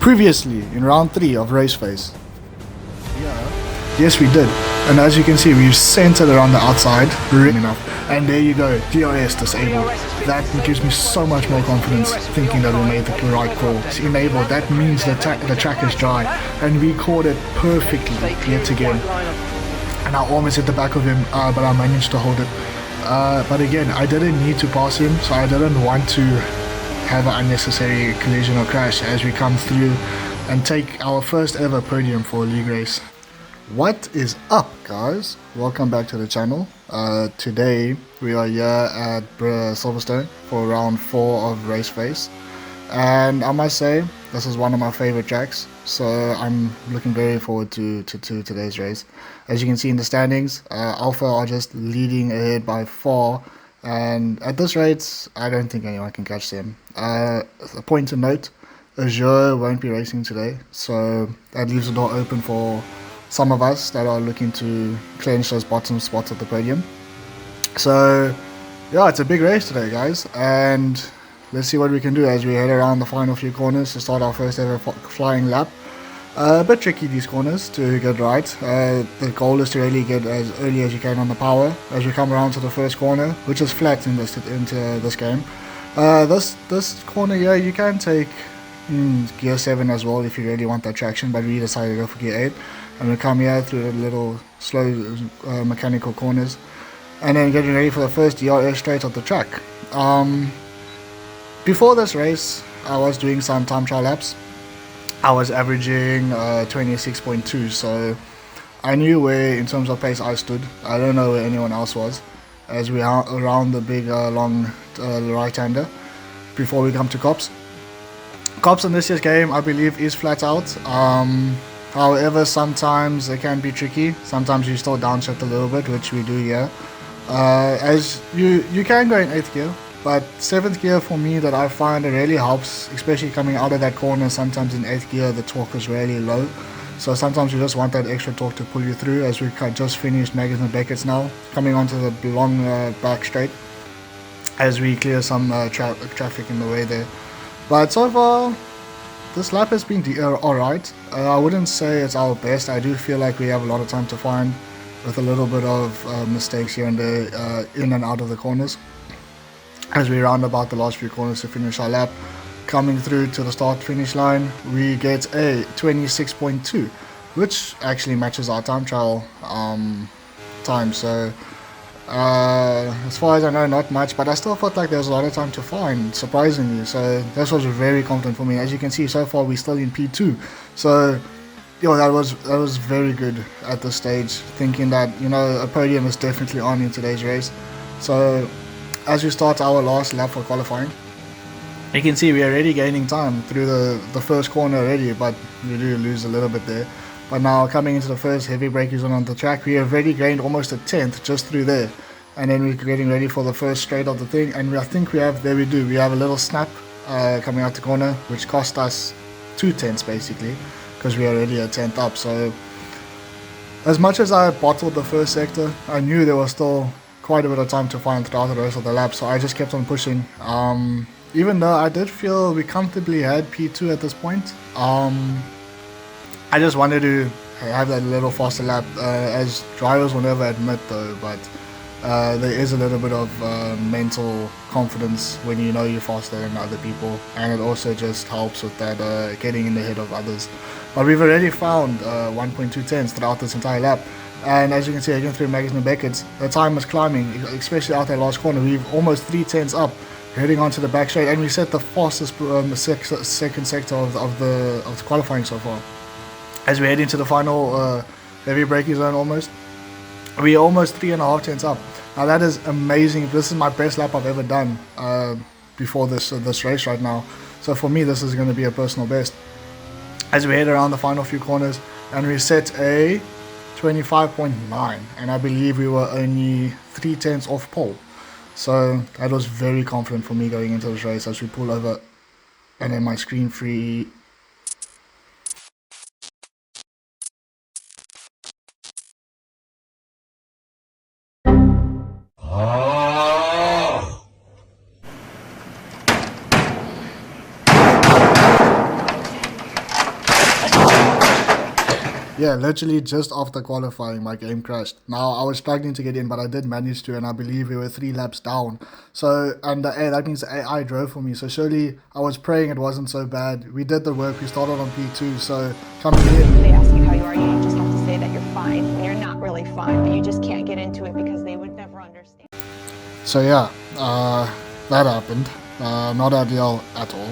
Previously, in round 3 of RaceFace. Yes, we did. And as you can see, we've centered around the outside, enough. And there you go, DRS disabled. That gives me so much more confidence thinking that we made the right call. It's enabled, that means the track is dry. And we caught it perfectly yet again. And I almost hit the back of him, but I managed to hold it. But again, I didn't need to pass him, so I didn't want to have an unnecessary collision or crash as we come through and take our first ever podium for a league race. What is up, guys? Welcome back to the channel. Today we are here at Silverstone for round 4 of RaceFace, and I must say this is one of my favorite tracks, so I'm looking very forward to today's race. As you can see in the standings, Alpha are just leading ahead by 4, and at this rate I don't think anyone can catch them. A point to note, Azure won't be racing today, so that leaves the door open for some of us that are looking to clinch those bottom spots at the podium. So yeah, it's a big race today, guys, and let's see what we can do as we head around the final few corners to start our first ever flying lap. A bit tricky, these corners, to get right. The goal is to really get as early as you can on the power as we come around to the first corner, which is flat into this game. This corner here, you can take gear 7 as well if you really want that traction, but we decided to go for gear 8. And we come here through the little slow mechanical corners, and then getting ready for the first DRS straight off the track. Before this race, I was doing some time trial laps. I was averaging 26.2, so I knew where, in terms of pace, I stood. I don't know where anyone else was, as we are around the big long right-hander before we come to Cops. Cops in this year's game, I believe, is flat out. However, sometimes it can be tricky. Sometimes you still downshift a little bit, which we do here. As you can go in 8th gear, but 7th gear for me, that I find it really helps, especially coming out of that corner. Sometimes in 8th gear the torque is really low, so sometimes you just want that extra torque to pull you through. As we just finished Magnus and Beckett's now, coming onto the long back straight as we clear some traffic in the way there. But so far, this lap has been alright. I wouldn't say it's our best. I do feel like we have a lot of time to find, with a little bit of mistakes here and there in and out of the corners. As we round about the last few corners to finish our lap, coming through to the start finish line, we get a 26.2, which actually matches our time trial time. So as far as I know, not much, but I still felt like there was a lot of time to find, surprisingly. So this was very confident for me. As you can see, so far we're still in P2, so that was very good at this stage, thinking that a podium is definitely on in today's race. So as we start our last lap for qualifying, you can see we are already gaining time through the first corner already, but we do lose a little bit there. But now coming into the first heavy braking zone on the track, we have already gained almost a 10th just through there. And then we're getting ready for the first straight of the thing, and I think we have a little snap coming out the corner, which cost us 2 tenths basically, because we are already a 10th up. So as much as I bottled the first sector, I knew there was still quite a bit of time to find throughout the rest of the lap, so I just kept on pushing. Even though I did feel we comfortably had P2 at this point, I just wanted to have that little faster lap, as drivers will never admit though, but there is a little bit of mental confidence when you know you're faster than other people, and it also just helps with that getting in the head of others. But we've already found 1.2 tenths throughout this entire lap, and as you can see again through Magnus and Beckett's, the time is climbing, especially out that last corner. We've almost 3 tenths up, heading onto the back straight, and we set the fastest second sector of the qualifying so far. As we head into the final heavy braking zone, we're almost 3.5 tenths up. Now that is amazing. This is my best lap I've ever done before this race right now. So for me, this is going to be a personal best. As we head around the final few corners, and we set a 25.9, and I believe we were only 3 tenths off pole. So that was very confident for me going into this race. As we pull over, and then my screen free. Yeah, literally just after qualifying, my game crashed. Now, I was struggling to get in, but I did manage to, and I believe we were 3 laps down. So, and that means the AI drove for me. So, surely I was praying it wasn't so bad. We did the work, we started on P2, so coming in. They ask you how you are, you just have to say that you're fine when you're not really fine, but you just can't get into it because they would never understand. So, yeah, that happened. Not ideal at all.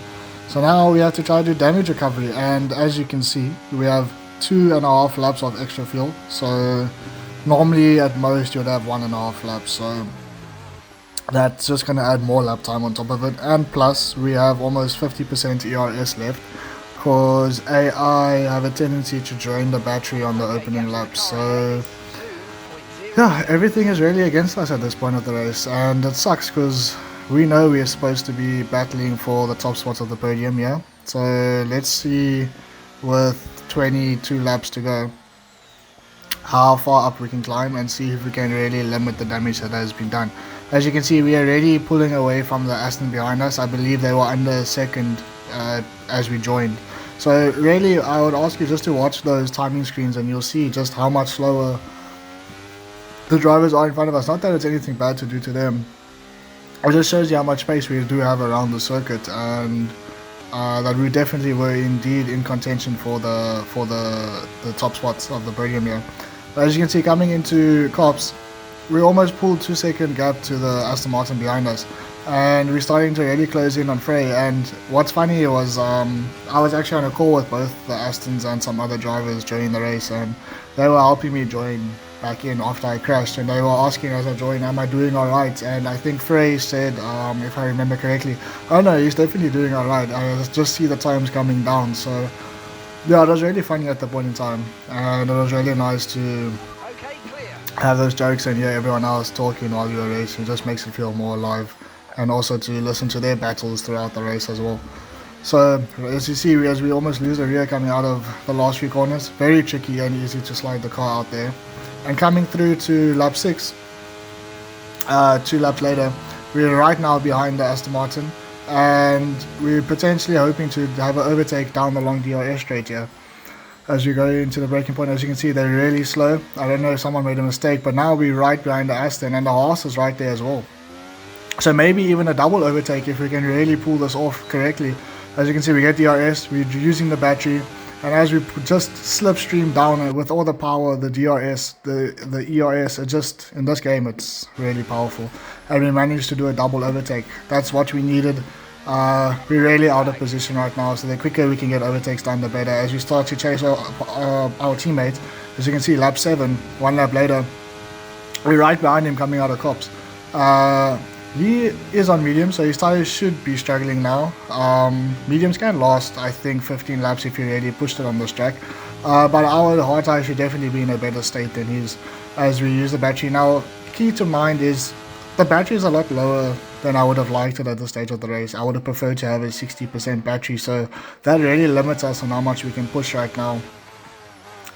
So, now we have to try to do damage recovery, and as you can see, we have 2.5 laps of extra fuel. So normally at most you'd have 1.5 laps, so that's just going to add more lap time on top of it. And plus we have almost 50% ERS left, because AI have a tendency to drain the battery on the opening laps. So yeah, everything is really against us at this point of the race, and it sucks because we know we're supposed to be battling for the top spots of the podium. Yeah, so let's see, with 22 laps to go, how far up we can climb and see if we can really limit the damage that has been done. As you can see, we are already pulling away from the Aston behind us. I believe they were under second as we joined. So really, I would ask you just to watch those timing screens and you'll see just how much slower the drivers are in front of us. Not that it's anything bad to do to them, it just shows you how much space we do have around the circuit, and that we definitely were indeed in contention for the top spots of the podium here. But as you can see, coming into Cops, we almost pulled 2-second gap to the Aston Martin behind us, and we're starting to really close in on Frey. And what's funny was I was actually on a call with both the Astons and some other drivers during the race, and they were helping me join back in after I crashed, and they were asking as I joined, am I doing alright? And I think Frey said, if I remember correctly, oh no, he's definitely doing alright, I just see the times coming down. So yeah, it was really funny at the point in time, and it was really nice to have those jokes and hear everyone else talking while you were racing. It just makes it feel more alive, and also to listen to their battles throughout the race as well. So as you see, as we almost lose the rear coming out of the last few corners, very tricky and easy to slide the car out there. And coming through to lap 6, 2 laps later, we're right now behind the Aston Martin, and we're potentially hoping to have an overtake down the long DRS straight here. As we go into the braking point, as you can see, they're really slow. I don't know if someone made a mistake, but now we're right behind the Aston, and the Haas is right there as well. So maybe even a double overtake if we can really pull this off correctly. As you can see, we get DRS, we're using the battery, and as we just slipstream down with all the power, the DRS, the ERS, it just, in this game, it's really powerful. And we managed to do a double overtake. That's what we needed. We're really out of position right now, so the quicker we can get overtakes done, the better. As we start to chase our teammate, as you can see, lap 7, 1 lap later, we're right behind him coming out of Cops. He is on medium, so his tires should be struggling now. Mediums can last, I think, 15 laps if you really pushed it on this track. But our hard tires should definitely be in a better state than his as we use the battery. Now, key to mind is the battery is a lot lower than I would have liked it at this stage of the race. I would have preferred to have a 60% battery, so that really limits us on how much we can push right now.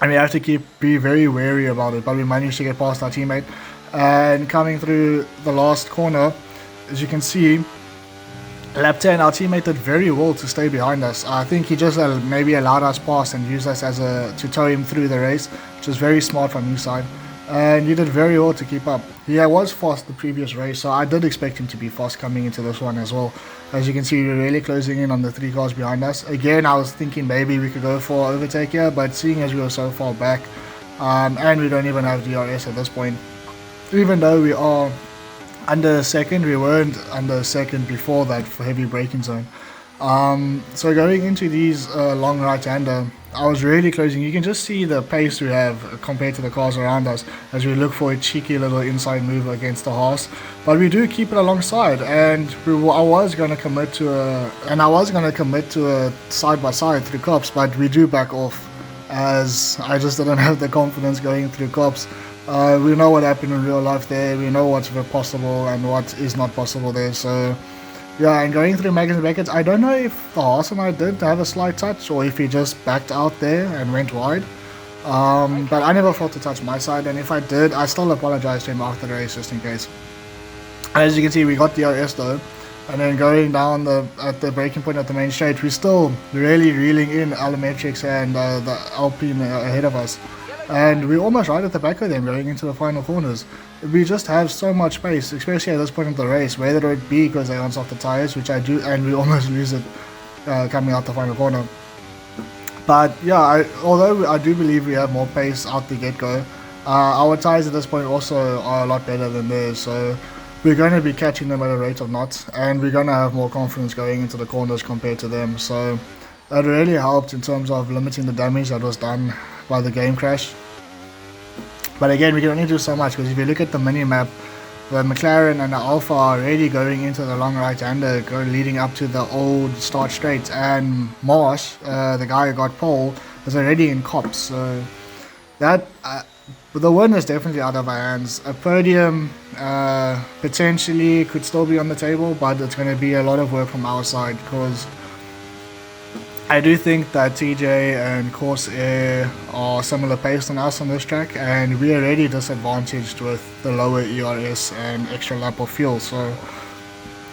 And we have to be very wary about it, but we managed to get past our teammate. And coming through the last corner, as you can see, lap 10, our teammate did very well to stay behind us. I think he just maybe allowed us past and used us to tow him through the race, which is very smart from his side. And he did very well to keep up. He was fast the previous race, so I did expect him to be fast coming into this one as well. As you can see, we're really closing in on the 3 cars behind us. Again, I was thinking maybe we could go for overtake here, but seeing as we were so far back, and we don't even have DRS at this point, even though we are under second, we weren't under second before that for heavy braking zone. So going into these long right-hander, I was really closing. You can just see the pace we have compared to the cars around us as we look for a cheeky little inside move against the Haas. But we do keep it alongside, and I was going to commit to a side-by-side through Cops, but we do back off as I just didn't have the confidence going through Cops. We know what happened in real life there. We know what's possible and what is not possible there. So yeah, and going through Magnus and Beckett's, I don't know if the Haas and I did have a slight touch or if he just backed out there and went wide. But I never felt to touch my side, and if I did, I still apologize to him after the race just in case. As you can see, we got DRS though, And then going down at the braking point at the main straight, we're still really reeling in Allometrics and the Alpine ahead of us. And we're almost right at the back of them going into the final corners. We just have so much space, especially at this point of the race, whether it be because they on softer tires, which I do, and we almost lose it coming out the final corner. But yeah, although I do believe we have more pace out the get-go, our tires at this point also are a lot better than theirs, so we're going to be catching them at a rate of knots, and we're going to have more confidence going into the corners compared to them. So it really helped in terms of limiting the damage that was done by the game crash. But again, we can only do so much, because if you look at the mini-map, the McLaren and the Alpha are already going into the long right-hander, leading up to the old start straight, and Marsh, the guy who got pole, is already in cops. So that the win is definitely out of our hands. A podium potentially could still be on the table, but it's going to be a lot of work from our side, because I do think that TJ and Corsair are similar pace than us on this track, and we're already disadvantaged with the lower ERS and extra lap of fuel, so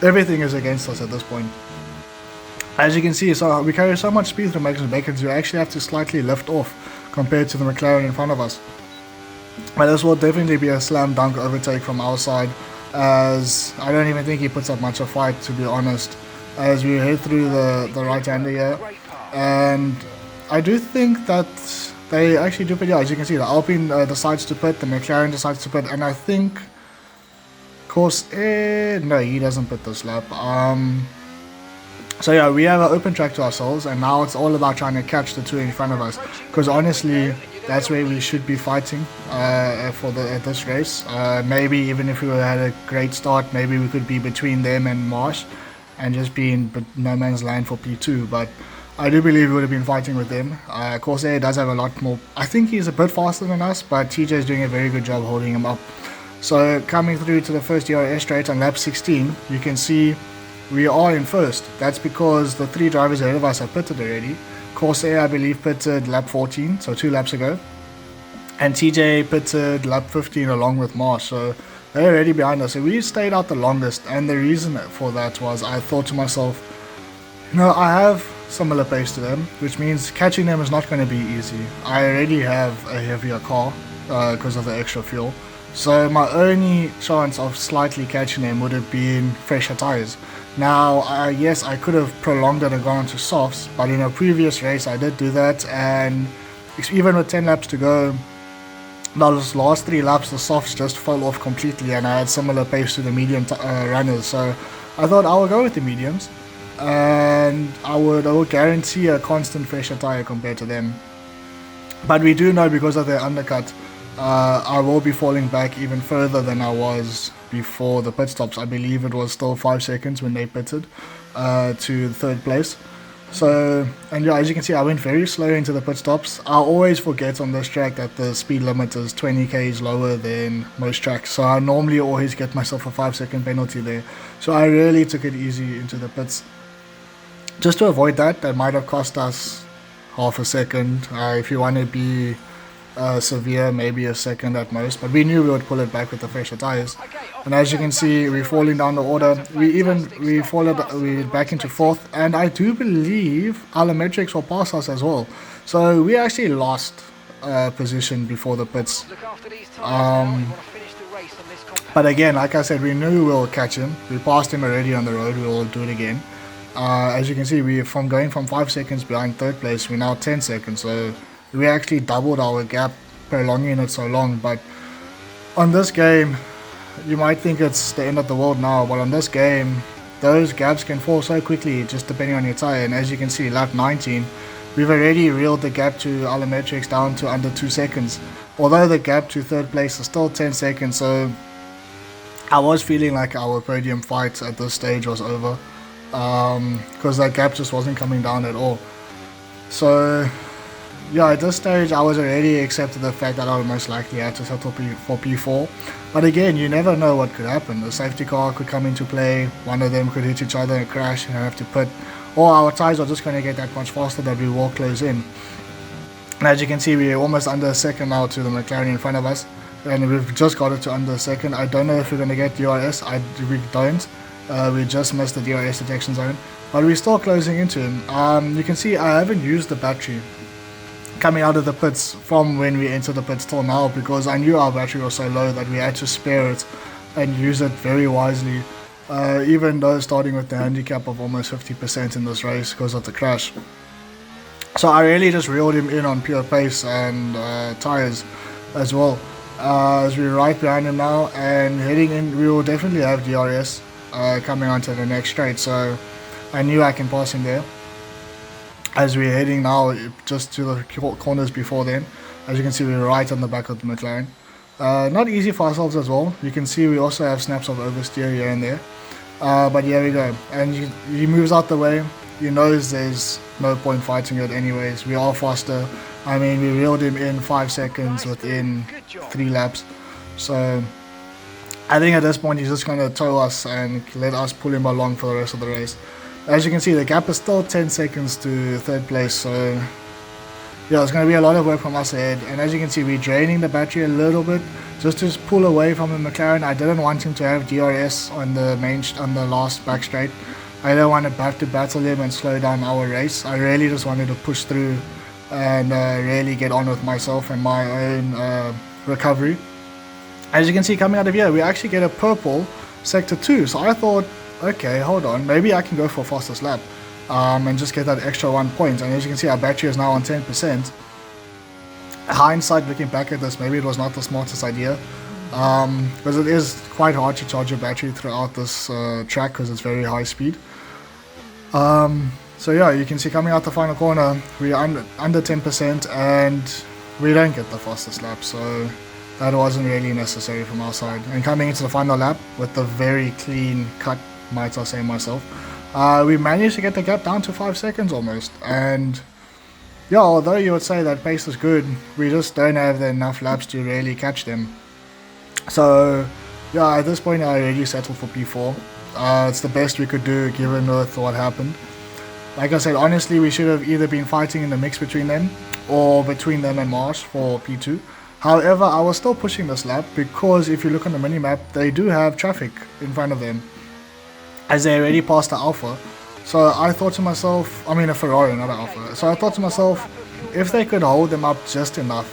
everything is against us at this point. As you can see, so we carry so much speed through Magnus Bacon, we actually have to slightly lift off compared to the McLaren in front of us. But this will definitely be a slam dunk overtake from our side, as I don't even think he puts up much of a fight, to be honest, as we head through the right-hander here. And I do think that they actually do pretty well. As you can see, the Alpine decides to pit, the McLaren decides to pit, and I think Corsair, no, he doesn't pit this lap. So yeah, we have an open track to ourselves, and now it's all about trying to catch the two in front of us, because honestly, that's where we should be fighting at this race. Maybe even if we had a great start, maybe we could be between them and Marsh and just be in no man's land for P2, but I do believe we would have been fighting with them. Corsair does have a lot more, I think he's a bit faster than us, but TJ is doing a very good job holding him up. So coming through to the first ERS straight on lap 16, you can see we are in first. That's because the three drivers ahead of us have pitted already. Corsair, I believe, pitted lap 14, so 2 laps ago. And TJ pitted lap 15 along with Marsh, so they're already behind us. So we stayed out the longest, and the reason for that was I thought to myself, I have similar pace to them, which means catching them is not going to be easy. I already have a heavier car because of the extra fuel. So my only chance of slightly catching them would have been fresher tires. Now, yes, I could have prolonged it and gone to softs, but in a previous race I did do that, and even with 10 laps to go, those last 3 laps the softs just fell off completely, and I had similar pace to the medium runners, so I thought I would go with the mediums, and I would guarantee a constant fresher tire compared to them. But we do know, because of their undercut, I will be falling back even further than I was before the pit stops. I believe it was still 5 seconds when they pitted to third place. So, and yeah, as you can see, I went very slow into the pit stops. I always forget on this track that the speed limit is 20 km lower than most tracks, so I normally always get myself a 5-second penalty there. So I really took it easy into the pits. Just to avoid that, that might have cost us half a second. If you want to be severe, maybe a second at most, but we knew we would pull it back with the fresher tires. And as you can see, we're falling down the order. We're back into fourth, and I do believe Allometrics will pass us as well. So we actually lost position before the pits. But again, like I said, we knew we will catch him. We passed him already on the road. We will do it again. As you can see, we're going from 5 seconds behind third place, we're now 10 seconds. So we actually doubled our gap, prolonging it so long. But on this game, you might think it's the end of the world now, but on this game, those gaps can fall so quickly, just depending on your tire. And as you can see, lap 19, we've already reeled the gap to Allometrics down to under 2 seconds. Although the gap to third place is still 10 seconds, so I was feeling like our podium fight at this stage was over, because that gap just wasn't coming down at all. So yeah, at this stage I was already accepted the fact that I would most likely have to settle for P4. But again, you never know what could happen. The safety car could come into play, one of them could hit each other and crash and have to pit, or our tires are just going to get that much faster that we will close in. And as you can see, we're almost under a second now to the McLaren in front of us, and we've just got it to under a second. I don't know if we're going to get DRS, we don't. We just missed the DRS detection zone, but we're still closing into him. You can see I haven't used the battery coming out of the pits from when we entered the pits till now, because I knew our battery was so low that we had to spare it and use it very wisely, even though starting with the handicap of almost 50% in this race because of the crash. So I really just reeled him in on pure pace and tires as well. As we're right behind him now and heading in, we will definitely have DRS coming onto the next straight, so I knew I can pass him there. As we're heading now just to the corners before then, as you can see, we're right on the back of the McLaren. Not easy for ourselves as well. You can see we also have snaps of oversteer here and there, but here we go, and he moves out the way. He knows there's no point fighting it anyways. We are faster. I mean, we reeled him in 5 seconds within 3 laps, so I think at this point he's just going to tow us and let us pull him along for the rest of the race. As you can see, the gap is still 10 seconds to 3rd place, so yeah, it's going to be a lot of work from us ahead. And as you can see, we're draining the battery a little bit just to pull away from the McLaren. I didn't want him to have DRS on the last back straight. I don't want to have to battle him and slow down our race. I really just wanted to push through and really get on with myself and my own recovery. As you can see, coming out of here, we actually get a purple sector 2. So I thought, okay, hold on, maybe I can go for fastest lap and just get that extra 1 point. And as you can see, our battery is now on 10%. Hindsight, looking back at this, maybe it was not the smartest idea, because it is quite hard to charge your battery throughout this track because it's very high speed. So yeah, you can see coming out the final corner, we're under 10% and we don't get the fastest lap, so that wasn't really necessary from our side. And coming into the final lap with the very clean cut, might I say myself, we managed to get the gap down to 5 seconds almost. And yeah, although you would say that pace is good, we just don't have enough laps to really catch them. So yeah, at this point I already settled for P4. It's the best we could do given with what happened. Like I said, honestly, we should have either been fighting in the mix between them or between them and Marsh for P2. However, I was still pushing this lap because if you look on the mini-map, they do have traffic in front of them as they already passed the Alpha. So I thought to myself, I mean a Ferrari, not an Alpha. So I thought to myself, if they could hold them up just enough,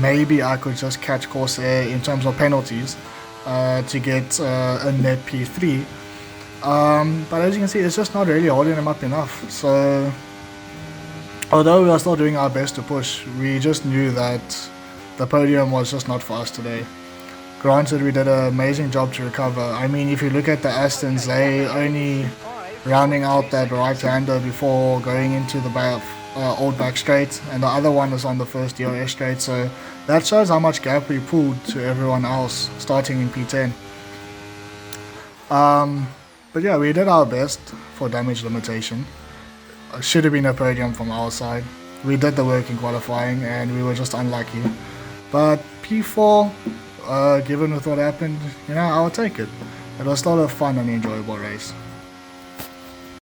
maybe I could just catch Corsair in terms of penalties to get a net P3. But as you can see, it's just not really holding them up enough. So although we are still doing our best to push, we just knew that the podium was just not for us today. Granted, we did an amazing job to recover. I mean, if you look at the Astons, they only rounding out that right-hander before going into the old back straight, and the other one was on the first DRS straight, so that shows how much gap we pulled to everyone else starting in P10. But yeah, we did our best for damage limitation. Should have been a podium from our side. We did the work in qualifying and we were just unlucky. But P4, given with what happened, you know, I'll take it. It was still a fun and enjoyable race.